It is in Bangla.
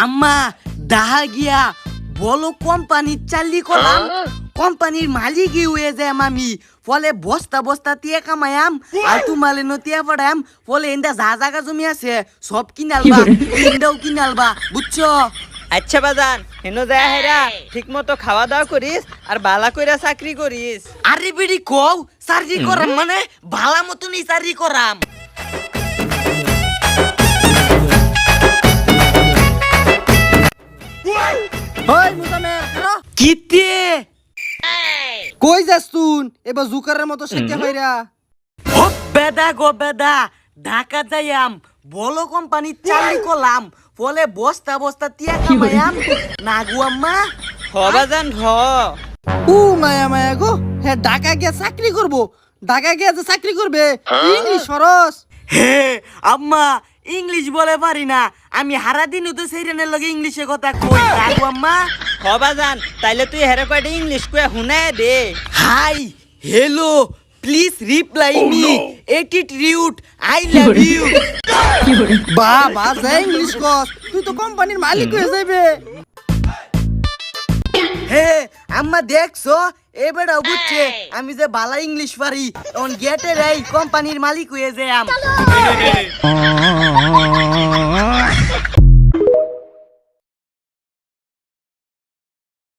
আম্মা দাহা গিয়া বলো কোম্পানির চাল্লি করলাম কোম্পানির মালিকই হয়ে যায় আমি ফলে বস্তা বস্তা টিয়া কামায়াম আর তোমালে নতিয়া পড়াম ফলে এন্ডা যা জায়গা জমি আছে সব কিনালবা এন্ডাও কিনালবা বুঝছো? আচ্ছা বাজান হেনো যায় হেরা ঠিক মতো খাওয়া দাওয়া করিস আর বালা কইরা চাকরি করিস। আরে বেড়ি কও চাকরি করাম মানে ভালা মতনই চাকরি করাম। ওই মুজামের খারো কিতে কই যাস তুই এবার জুকারের মতো শেখা হইরা ও বেদা গো বেদা ঢাকা যাইয়াম বলো কোম্পানির চাকরি করলাম ফলে বস্তা বস্তা টিয়া কামায়াম না গো আম্মা। হ বাজান হ। ও মায়া মায়া গো হ্যাঁ ঢাকা গিয়া চাকরি করবো ঢাকা গিয়া যে চাকরি করবে ইংলিশ সরস হে আম্মা ইংলিশ বলে পারি না আমি হারা দিন তো সেইরেনের লগে ইংলিশে কথা কই না গো আম্মা। হ বাজান তাইলে তুই হেরে কয়টা ইংলিশ কয়ে হুনায় দে। Hi hello please reply me attitude I love you. বাবা যা ইংলিশ কস তুই তো কোম্পানির মালিক হয়ে যাবে। হে আম্মা দেখছো এবারে বুঝছে আমি যে বালা ইংলিশ পারি তখন গেটের এই কোম্পানির মালিক হয়ে যাই আম।